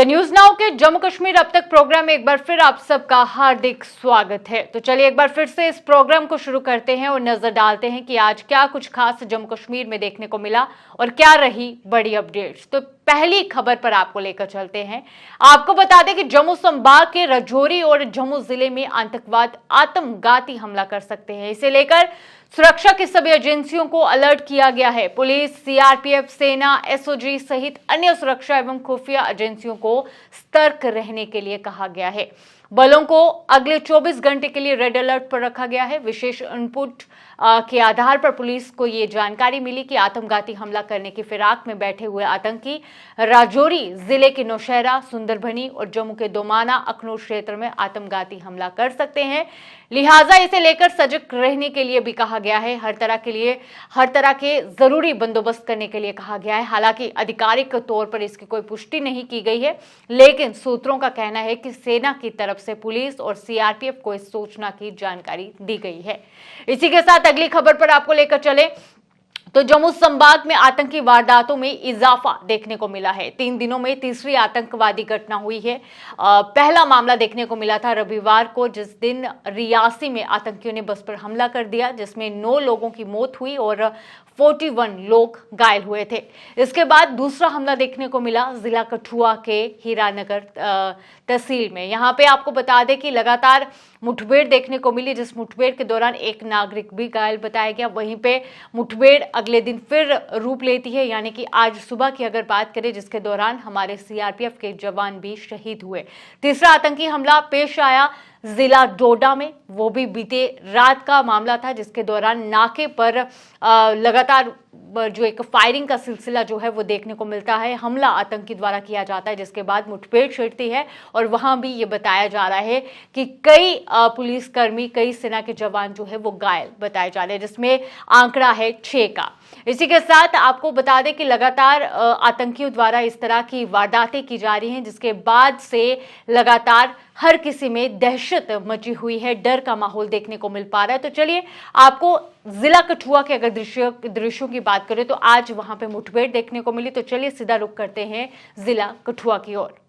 The news now के जम्मू कश्मीर अब तक प्रोग्राम में एक बार फिर आप सबका हार्दिक स्वागत है। तो चलिए एक बार फिर से इस प्रोग्राम को शुरू करते हैं और नजर डालते हैं कि आज क्या कुछ खास जम्मू कश्मीर में देखने को मिला और क्या रही बड़ी अपडेट्स। तो पहली खबर पर आपको लेकर चलते हैं। आपको बता दें कि जम्मू संभाग के राजौरी और जम्मू जिले में आतंकवाद आत्मघाती हमला कर सकते हैं। इसे लेकर सुरक्षा की सभी एजेंसियों को अलर्ट किया गया है। पुलिस, सीआरपीएफ, सेना, एसओजी सहित अन्य सुरक्षा एवं खुफिया एजेंसियों को सतर्क रहने के लिए कहा गया है। बलों को अगले 24 घंटे के लिए रेड अलर्ट पर रखा गया है। विशेष इनपुट के आधार पर पुलिस को ये जानकारी मिली कि आत्मघाती हमला करने की फिराक में बैठे हुए आतंकी राजौरी जिले के नौशहरा, सुंदरबनी और जम्मू के दोमाना अखनूर क्षेत्र में आत्मघाती हमला कर सकते हैं। लिहाजा इसे लेकर सजग रहने के लिए भी कहा गया है। हर तरह के जरूरी बंदोबस्त करने के लिए कहा गया है। हालांकि आधिकारिक तौर पर इसकी कोई पुष्टि नहीं की गई है, लेकिन सूत्रों का कहना है कि सेना की तरफ से पुलिस और सीआरपीएफ को इस सूचना की जानकारी दी गई है। इसी के साथ अगली खबर पर आपको लेकर चले तो जम्मू संभाग में आतंकी वारदातों में इजाफा देखने को मिला है। 3 दिनों में तीसरी आतंकवादी घटना हुई है। पहला मामला देखने को मिला था रविवार को, जिस दिन रियासी में आतंकियों ने बस पर हमला कर दिया, जिसमें 9 लोगों की मौत हुई और 41 लोग घायल हुए थे। इसके बाद दूसरा हमला देखने को मिला जिला कठुआ के हीरानगर तहसील में। यहाँ पे आपको बता दें कि लगातार मुठभेड़ देखने को मिली, जिस मुठभेड़ के दौरान एक नागरिक भी घायल बताया गया। वहीं पे मुठभेड़ अगले दिन फिर रूप लेती है, यानी कि आज सुबह की अगर बात करें, जिसके दौरान हमारे सीआरपीएफ के जवान भी शहीद हुए। तीसरा आतंकी हमला पेश आया जिला डोडा में। वो भी बीते रात का मामला था, जिसके दौरान नाके पर लगातार जो एक फायरिंग का सिलसिला जो है वो देखने को मिलता है। हमला आतंकी द्वारा किया जाता है, जिसके बाद मुठभेड़ छिड़ती है और वहां भी ये बताया जा रहा है कि कई पुलिसकर्मी, कई सेना के जवान जो है वो घायल बताए जा रहे हैं, जिसमें आंकड़ा है 6 का। इसी के साथ आपको बता दें कि लगातार आतंकियों द्वारा इस तरह की वारदातें की जा रही हैं, जिसके बाद से लगातार हर किसी में दहशत मची हुई है, डर का माहौल देखने को मिल पा रहा है। तो चलिए आपको जिला कठुआ के अगर दृश्यों की बात करें तो आज वहां पे मुठभेड़ देखने को मिली। तो चलिए सीधा रुख करते हैं जिला कठुआ की ओर।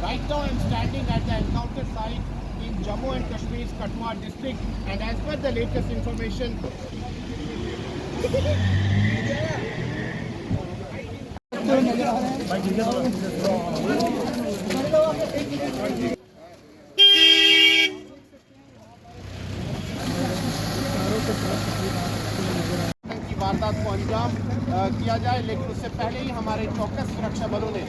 Right now I'm standing at the encounter site in Jammu and Kashmir's Katwa district, and as per the latest information, की वारदात को अंजाम किया जाए, लेकिन उससे पहले ही हमारे चौकस सुरक्षा बलों ने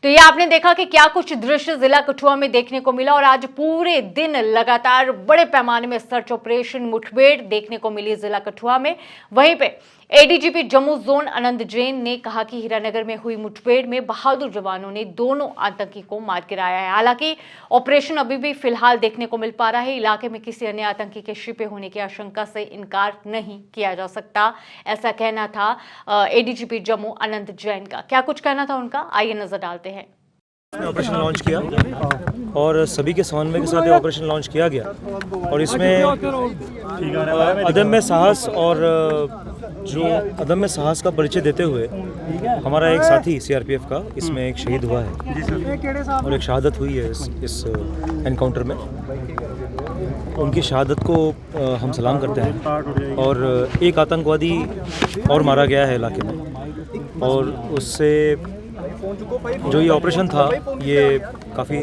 तो ये आपने देखा कि क्या कुछ दृश्य जिला कठुआ में देखने को मिला और आज पूरे दिन लगातार बड़े पैमाने में सर्च ऑपरेशन मुठभेड़ देखने को मिली जिला कठुआ में। वहीं पे एडीजीपी जम्मू जोन आनंद जैन ने कहा कि हीरानगर में हुई मुठभेड़ में बहादुर जवानों ने दोनों आतंकी को मार गिराया है। हालांकि ऑपरेशन अभी भी फिलहाल देखने को मिल पा रहा है। इलाके में किसी अन्य आतंकी के छिपे होने की आशंका से इनकार नहीं किया जा सकता, ऐसा कहना था एडीजीपी जम्मू आनंद जैन का। क्या कुछ कहना था उनका, आइए नजर डालते हैं। ऑपरेशन लॉन्च किया और सभी के समन्वय के साथ ये ऑपरेशन लॉन्च किया गया और इसमें अदम्य साहस और जो अदम्य साहस का परिचय देते हुए हमारा एक साथी सीआरपीएफ का इसमें एक शहीद हुआ है और एक शहादत हुई है इस एनकाउंटर में। उनकी शहादत को हम सलाम करते हैं और एक आतंकवादी और मारा गया है इलाके में और उससे जो ये ऑपरेशन था ये काफ़ी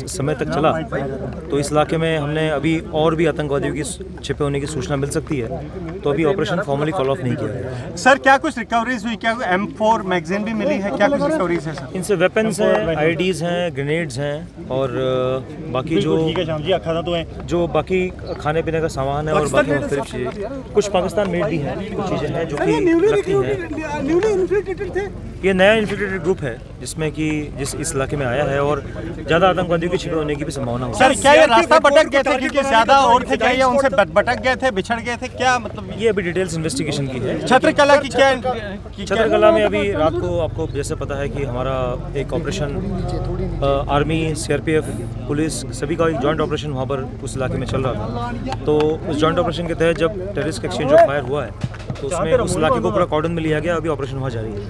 समय तक चला। तो इस इलाके में हमने अभी और भी आतंकवादियों की छिपे होने की सूचना मिल सकती है, तो अभी ऑपरेशन फॉर्मली कॉल ऑफ नहीं किया गया। सर क्या कुछ रिकवरीज हुई, क्या M4 मैगजीन भी मिली है, क्या कुछ रिकवरीज है सर? इनसे वेपन्स हैं, आईडीज हैं, ग्रेनेड्स हैं और बाकी जो बाकी खाने पीने का सामान है और बाकी मुख्तलिफ चीज़ें, कुछ पाकिस्तान मेड भी हैं, कुछ चीज़ें हैं जो कि रखी हैं। ये नया इन्फिल्ट्रेटेड ग्रुप है जिसमें कि इस इलाके में आया है और ज़्यादा आतंकवादियों के छिपे होने की भी संभावना है। सर क्या ये रास्ता भटक गए थे, क्योंकि ज्यादा और थे, क्या ये उनसे भटक गए थे, बिछड़ गए थे, क्या मतलब? ये अभी डिटेल्स इन्वेस्टिगेशन की है। छत्रकला की क्या छत्रकला में अभी रात को आपको जैसे पता है कि हमारा एक ऑपरेशन आर्मी, सीआरपीएफ, पुलिस सभी का एक जॉइंट ऑपरेशन वहाँ पर उस इलाके में चल रहा था। तो उस जॉइंट ऑपरेशन के तहत जब टेररिस्ट एक्सचेंज ऑफ फायर हुआ है तो उसमें उस इलाके को पूरा कॉर्डन में लिया गया। अभी ऑपरेशन वहाँ जारी है।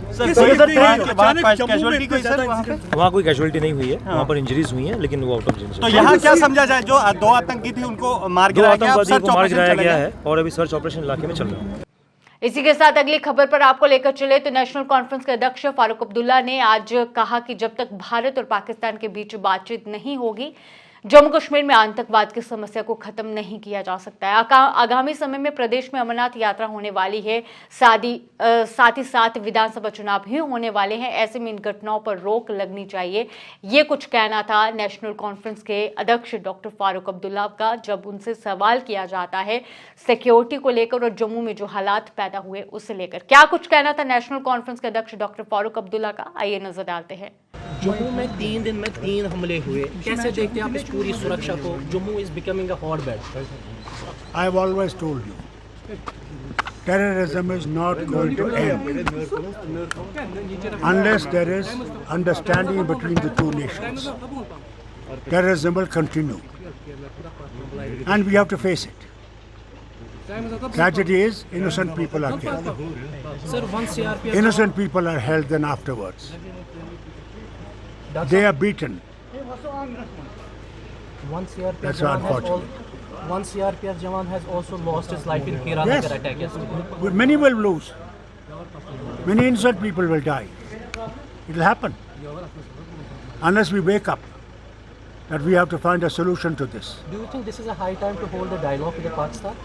वहाँ कोई कैजुअलिटी नहीं हुई है, वहाँ पर इंजरीज हुई हैं लेकिन वो आउट ऑफ इंजरी। तो यहाँ क्या समझा जाए, जो दो आतंकी थे उनको मार गिराया गया है और अभी सर्च ऑपरेशन इलाके में चल रहा है। इसी के साथ अगली खबर पर आपको लेकर चले तो नेशनल कॉन्फ्रेंस के अध्यक्ष फारूक अब्दुल्ला ने आज कहा कि जब तक भारत और पाकिस्तान के बीच बातचीत नहीं होगी जम्मू कश्मीर में आतंकवाद की समस्या को खत्म नहीं किया जा सकता है। आगामी समय में प्रदेश में अमरनाथ यात्रा होने वाली है, साथ ही साथ विधानसभा चुनाव भी होने वाले हैं। ऐसे में इन घटनाओं पर रोक लगनी चाहिए, ये कुछ कहना था नेशनल कॉन्फ्रेंस के अध्यक्ष डॉक्टर फारूक अब्दुल्ला का जब उनसे सवाल किया जाता है सिक्योरिटी को लेकर और जम्मू में जो हालात पैदा हुए उसे लेकर। क्या कुछ कहना था नेशनल कॉन्फ्रेंस के अध्यक्ष डॉक्टर फारूक अब्दुल्ला का, आइए नजर डालते हैं। जम्मू में 3 दिन में 3 हमले हुए, कैसे देखते हैं आप इस पूरी सुरक्षा को? Jammu is becoming a hotbed. I have always told you, terrorism is not going to end unless there is understanding between the two nations. Terrorism will continue, and we have to face it. Tragedy is innocent people are killed. Sir, once CRPF Innocent people are held then afterwards. They are beaten. That's unfortunate. One CRPF Jawan has also lost his life in Hiranagar attack yesterday. Many will lose. Many innocent people will die. It will happen. Unless we wake up that we have to find a solution to this. Do you think this is a high time to hold a dialogue with Pakistan?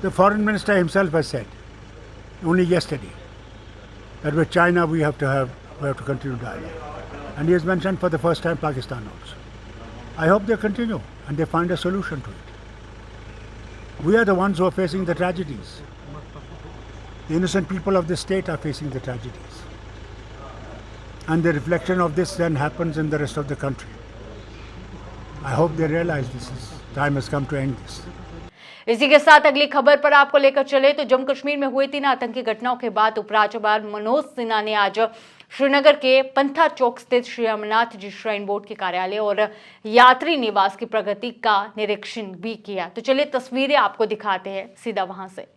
The foreign minister himself has said, only yesterday, that with China we have to continue dialogue. And he has mentioned for the first time Pakistan also. I hope they continue and they find a solution to it. We are the ones who are facing the tragedies. The innocent people of this state are facing the tragedies. And the reflection of this then happens in the rest of the country. I hope they realize time has come to end this. इसी के साथ अगली खबर पर आपको लेकर चले तो जम्मू कश्मीर में हुए 3 आतंकी घटनाओं के बाद उपराज्यपाल मनोज सिन्हा ने आज श्रीनगर के पंथा चौक स्थित श्री अमरनाथ जी श्राइन बोर्ड के कार्यालय और यात्री निवास की प्रगति का निरीक्षण भी किया। तो चलिए तस्वीरें आपको दिखाते हैं सीधा वहां से।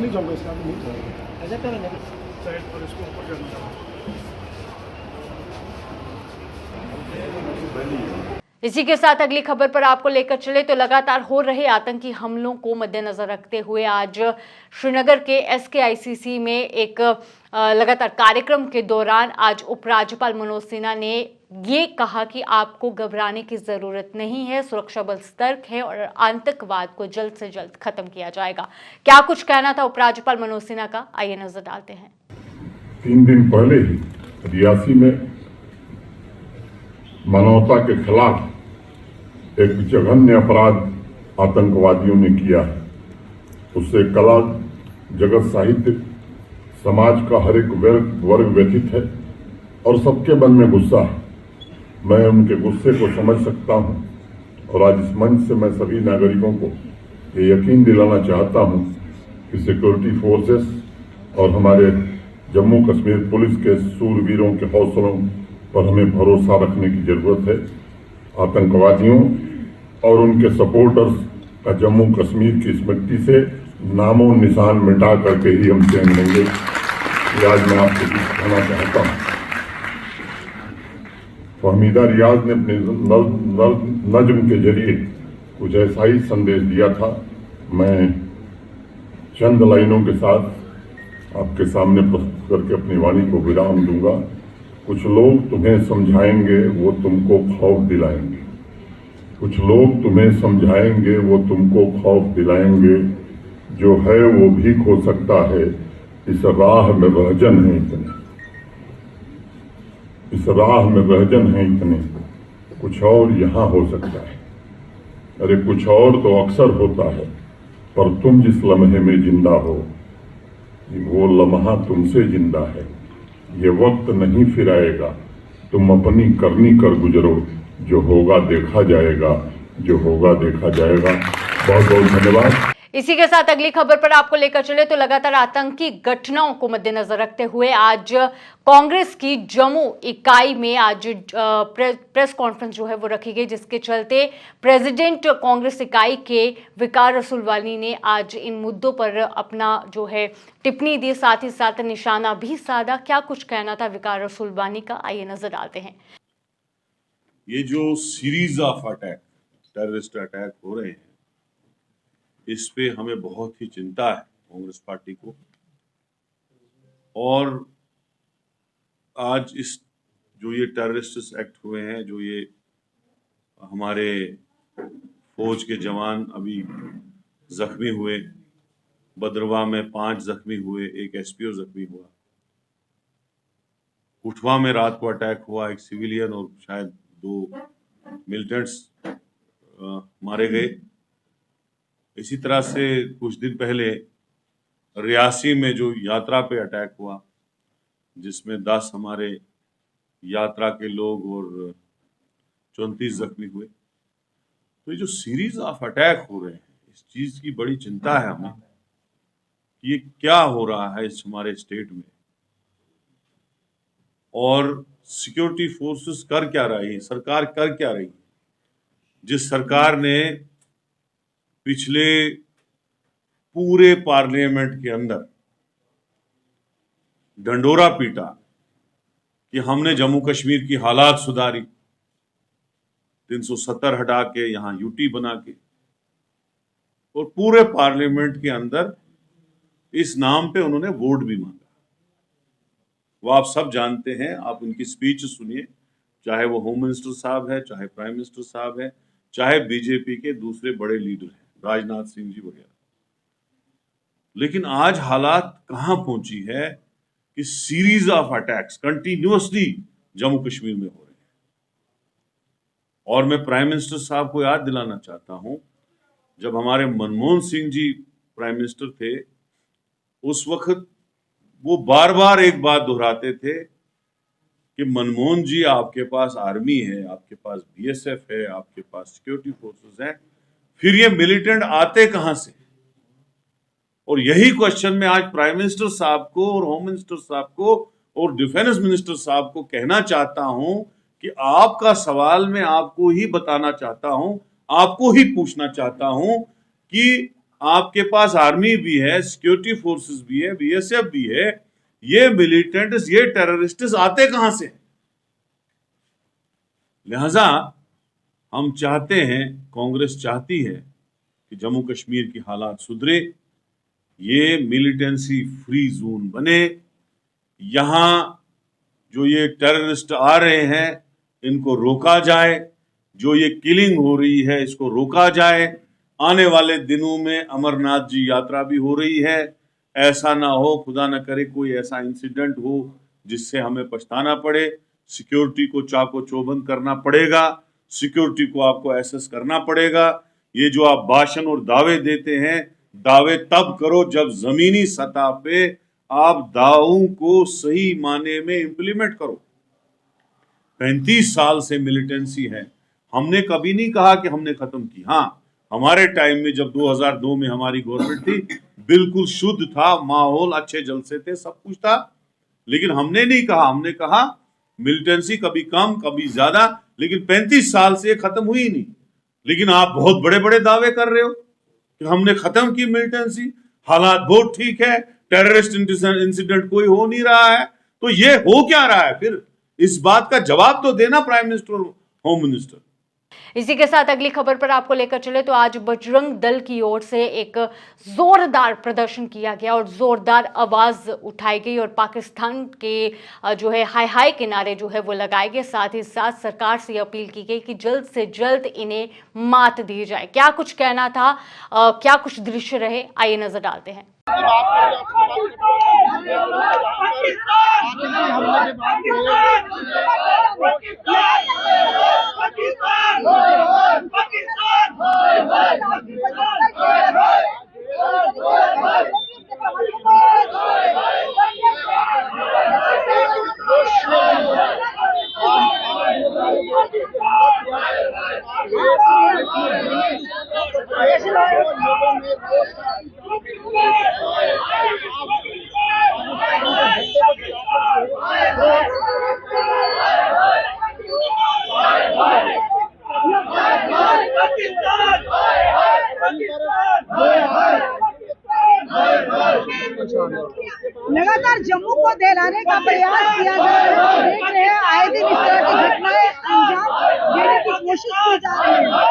नहीं जाऊँगा, इसका नहीं जाऊँगा। ऐसा करेंगे साइड पर इसको ऊपर करना। इसी के साथ अगली खबर पर आपको लेकर चले तो लगातार हो रहे आतंकी हमलों को मद्देनजर रखते हुए आज श्रीनगर के SKICC में एक लगातार कार्यक्रम के दौरान आज उपराज्यपाल मनोज सिन्हा ने ये कहा कि आपको घबराने की जरूरत नहीं है, सुरक्षा बल सतर्क है और आतंकवाद को जल्द से जल्द खत्म किया जाएगा। क्या कुछ कहना था उपराज्यपाल मनोज सिन्हा का, आइए नजर डालते हैं। 3 दिन पहले ही रियासी में मानवता के खिलाफ एक जघन्य अपराध आतंकवादियों ने किया है। उससे कला, जगत, साहित्य, समाज का हर एक वर्ग व्यथित है और सबके मन में गुस्सा है। मैं उनके गुस्से को समझ सकता हूं और आज इस मंच से मैं सभी नागरिकों को ये यकीन दिलाना चाहता हूं कि सिक्योरिटी फोर्सेस और हमारे जम्मू कश्मीर पुलिस के सूरवीरों के हौसलों पर हमें भरोसा रखने की जरूरत है। आतंकवादियों और उनके सपोर्टर्स का जम्मू कश्मीर की इस मिट्टी से नामो निशान मिटा करके ही हम चैन लेंगे। ये आज मैं आपको कुछ कहना चाहता हूँ। फहमीदा रियाज ने अपने नज्म के जरिए कुछ ऐसा ही संदेश दिया था। मैं चंद लाइनों के साथ आपके सामने प्रस्तुत करके अपनी वाणी को विराम दूंगा। कुछ लोग तुम्हें समझाएंगे, वो तुमको खौफ दिलाएंगे। कुछ लोग तुम्हें समझाएंगे, वो तुमको खौफ दिलाएंगे। जो है वो भीख हो सकता है, इस राह में रहजन है इतने, इस राह में रहजन है इतने, कुछ और यहाँ हो सकता है। अरे कुछ और तो अक्सर होता है, पर तुम जिस लम्हे में जिंदा हो, वो लम्हा तुमसे जिंदा है। ये वक्त नहीं फिर आएगा, तुम अपनी करनी कर गुजरो, जो होगा देखा जाएगा, जो होगा देखा जाएगा। बहुत बहुत धन्यवाद। इसी के साथ अगली खबर पर आपको लेकर चले तो लगातार आतंकी घटनाओं को मद्देनजर रखते हुए आज कांग्रेस की जम्मू इकाई में आज प्रेस कॉन्फ्रेंस जो है वो रखी गई, जिसके चलते प्रेसिडेंट कांग्रेस इकाई के विकार रसूलवानी ने आज इन मुद्दों पर अपना जो है टिप्पणी दी, साथ ही साथ निशाना भी साधा। क्या कुछ कहना था विकार रसूलवानी का, आइए नजर डालते हैं। ये जो series of attack, terrorist attack हो रहे हैं, इस पे हमें बहुत ही चिंता है कांग्रेस पार्टी को। और आज इस जो ये टेररिस्ट एक्ट हुए हैं, जो ये हमारे फौज के जवान अभी जख्मी हुए, बदरवा में 5 जख्मी हुए, एक SPO जख्मी हुआ, उठवा में रात को अटैक हुआ, एक सिविलियन और शायद 2 मिलिटेंट्स मारे गए। इसी तरह से कुछ दिन पहले रियासी में जो यात्रा पे अटैक हुआ, जिसमें 10 हमारे यात्रा के लोग और 34 जख्मी हुए। तो ये जो सीरीज ऑफ अटैक हो रहे हैं, इस चीज की बड़ी चिंता है हमें कि ये क्या हो रहा है इस हमारे स्टेट में, और सिक्योरिटी फोर्सेस कर क्या रही है, सरकार कर क्या रही है। जिस सरकार ने पिछले पूरे पार्लियामेंट के अंदर डंडोरा पीटा कि हमने जम्मू कश्मीर की हालात सुधारी, 370 हटा के यहां UT बना के, और पूरे पार्लियामेंट के अंदर इस नाम पे उन्होंने वोट भी मांगा। वो आप सब जानते हैं, आप उनकी स्पीच सुनिए, चाहे वो होम मिनिस्टर साहब है, चाहे प्राइम मिनिस्टर साहब है, चाहे बीजेपी के दूसरे बड़े लीडर हैं, राजनाथ सिंह जी वगैरह। लेकिन आज हालात कहां पहुंची है कि series of attacks continuously Jammu Kashmir में हो रहे हैं। और मैं प्राइम मिनिस्टर साहब को याद दिलाना चाहता हूं, जब हमारे मनमोहन सिंह जी प्राइम मिनिस्टर थे, उस वक्त वो बार बार एक बात दोहराते थे कि मनमोहन जी, आपके पास आर्मी है, आपके पास BSF है, आपके पास सिक्योरिटी फोर्सेस हैं, फिर ये मिलिटेंट आते कहां से। और यही क्वेश्चन मैं आज प्राइम मिनिस्टर साहब को और होम मिनिस्टर साहब को और डिफेंस मिनिस्टर साहब को कहना चाहता हूं कि आपका सवाल मैं आपको ही बताना चाहता हूं, आपको ही पूछना चाहता हूं कि आपके पास आर्मी भी है, सिक्योरिटी फोर्सेस भी है, बीएसएफ भी है, ये मिलिटेंट्स, ये टेररिस्ट्स आते कहां से? लिहाजा हम चाहते हैं, कांग्रेस चाहती है कि जम्मू कश्मीर की हालात सुधरे, ये मिलिटेंसी फ्री जोन बने, यहां जो ये टेररिस्ट आ रहे हैं इनको रोका जाए, जो ये किलिंग हो रही है इसको रोका जाए। आने वाले दिनों में अमरनाथ जी यात्रा भी हो रही है, ऐसा ना हो, खुदा न करे कोई ऐसा इंसिडेंट हो जिससे हमें पछताना पड़े। सिक्योरिटी को चाको चौबंद करना पड़ेगा, सिक्योरिटी को आपको एसेस करना पड़ेगा। ये जो आप भाषण और दावे देते हैं, दावे तब करो जब जमीनी सतह पे आप दावों को सही माने में इंप्लीमेंट करो। 35 साल से मिलिटेंसी है, हमने कभी नहीं कहा कि हमने खत्म की। हाँ, हमारे टाइम में जब 2002 में हमारी गवर्नमेंट थी, बिल्कुल शुद्ध था माहौल, अच्छे जलसे थे, सब कुछ था, लेकिन हमने नहीं कहा, हमने कहा मिलिटेंसी कभी कम कभी ज्यादा, लेकिन 35 साल से खत्म हुई नहीं। लेकिन आप बहुत बड़े बड़े दावे कर रहे हो कि हमने खत्म की मिलिटेंसी, हालात बहुत ठीक है, टेररिस्ट इंसिडेंट कोई हो नहीं रहा है, तो ये हो क्या रहा है फिर? इस बात का जवाब तो देना प्राइम मिनिस्टर और होम मिनिस्टर। इसी के साथ अगली खबर पर आपको लेकर चले तो आज बजरंग दल की ओर से एक जोरदार प्रदर्शन किया गया और जोरदार आवाज उठाई गई और पाकिस्तान के जो है हाय हाय के नारे जो है वो लगाए गए। साथ ही साथ सरकार से अपील की गई कि जल्द से जल्द इन्हें मात दी जाए। क्या कुछ कहना था, क्या कुछ दृश्य रहे, आइए नजर डालते हैं। लगातार जम्मू को दहलाने का प्रयास किया जा रहा है। देख रहे हैं आए दिन इस तरह की घटनाएं अंजाम देने की कोशिश की जा रही है।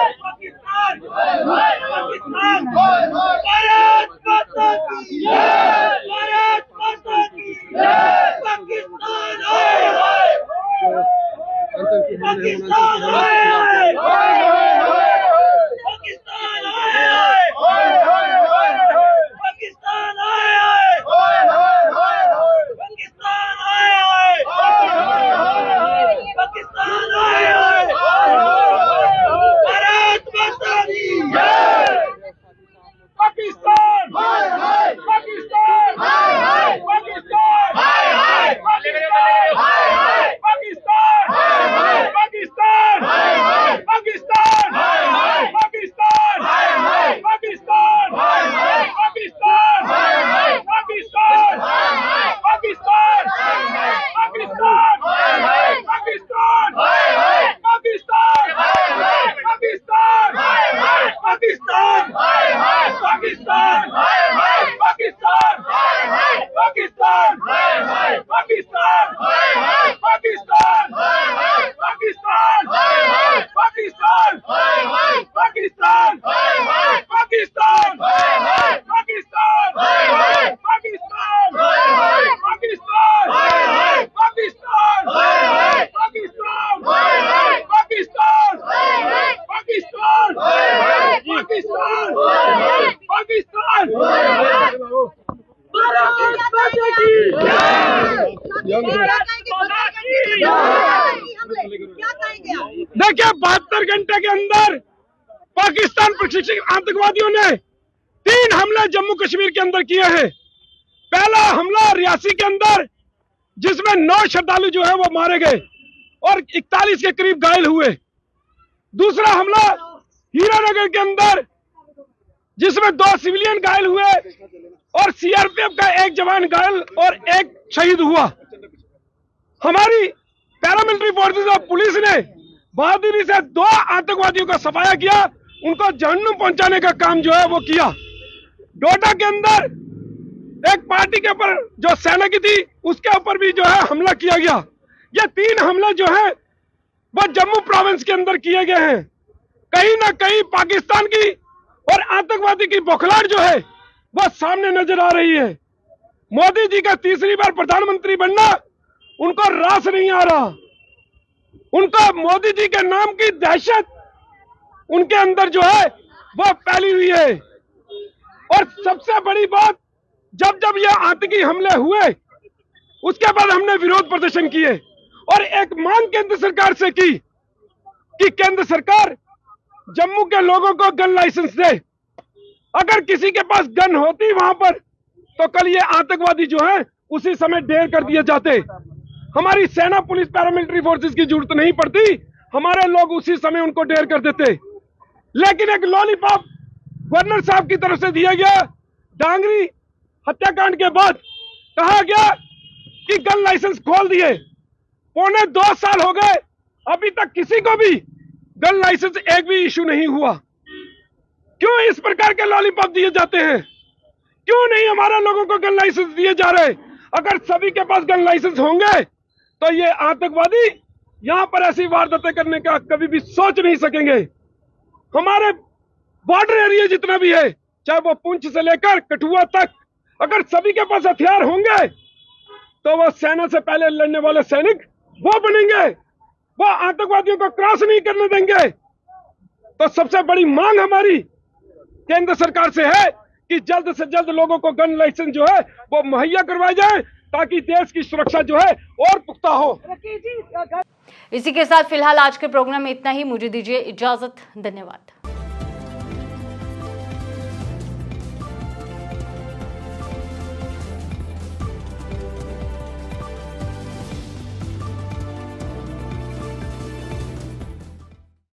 देखिए 72 घंटे के अंदर पाकिस्तान प्रशिक्षित आतंकवादियों ने 3 हमले जम्मू कश्मीर के अंदर किए हैं। पहला हमला रियासी के अंदर जिसमें 9 श्रद्धालु जो है वो मारे गए और 41 के करीब घायल हुए। दूसरा हमला हीरानगर के अंदर जिसमें 2 सिविलियन घायल हुए और सीआरपीएफ का 1 जवान घायल और 1 शहीद हुआ। हमारी पैरामिलिट्री फोर्सेस और पुलिस ने बहादुरी से 2 आतंकवादियों का सफाया किया, उनको जहन्नुम पहुंचाने का काम जो है वो किया। डोडा के अंदर एक पार्टी के ऊपर जो सेना की थी उसके ऊपर भी जो है हमला किया गया। ये 3 हमले जो है वो जम्मू प्रोविंस के अंदर किए गए हैं। कहीं ना कहीं पाकिस्तान की और आतंकवादी की बौखलाहट जो है वो सामने नजर आ रही है। मोदी जी का तीसरी बार प्रधानमंत्री बनना उनको रास नहीं आ रहा। उनको मोदी जी के नाम की दहशत उनके अंदर जो है वो फैली हुई है। और सबसे बड़ी बात, जब जब ये आतंकी हमले हुए उसके बाद हमने विरोध प्रदर्शन किए और एक मांग केंद्र सरकार से की कि केंद्र सरकार जम्मू के लोगों को गन लाइसेंस दे। अगर किसी के पास गन होती वहां पर तो कल ये आतंकवादी जो है उसी समय ढेर कर दिए जाते। हमारी सेना, पुलिस, पैरामिलिट्री फोर्सेस की जरूरत नहीं पड़ती, हमारे लोग उसी समय उनको ढेर कर देते। लेकिन एक लॉलीपॉप गवर्नर साहब की तरफ से दिया गया। डांगरी हत्याकांड के बाद कहा गया कि गन लाइसेंस खोल दिए। 2.25 साल हो गए, अभी तक किसी को भी गन लाइसेंस एक भी इशू नहीं हुआ। क्यों इस प्रकार के लॉलीपॉप दिए जाते हैं? क्यों नहीं हमारे लोगों को गन लाइसेंस दिए जा रहे? अगर सभी के पास गन लाइसेंस होंगे तो ये आतंकवादी यहां पर ऐसी वारदातें करने का कभी भी सोच नहीं सकेंगे। हमारे बॉर्डर एरिया जितना भी है, चाहे वो पुंछ से लेकर कठुआ तक, अगर सभी के पास हथियार होंगे तो वो सेना से पहले लड़ने वाले सैनिक वो बनेंगे, वो आतंकवादियों को क्रॉस नहीं करने देंगे। तो सबसे बड़ी मांग हमारी केंद्र सरकार से है कि जल्द से जल्द लोगों को गन लाइसेंस जो है वो मुहैया करवाए जाए ताकि देश की सुरक्षा जो है और पुख्ता हो। इसी के साथ फिलहाल आज के प्रोग्राम में इतना ही। मुझे दीजिए इजाजत। धन्यवाद।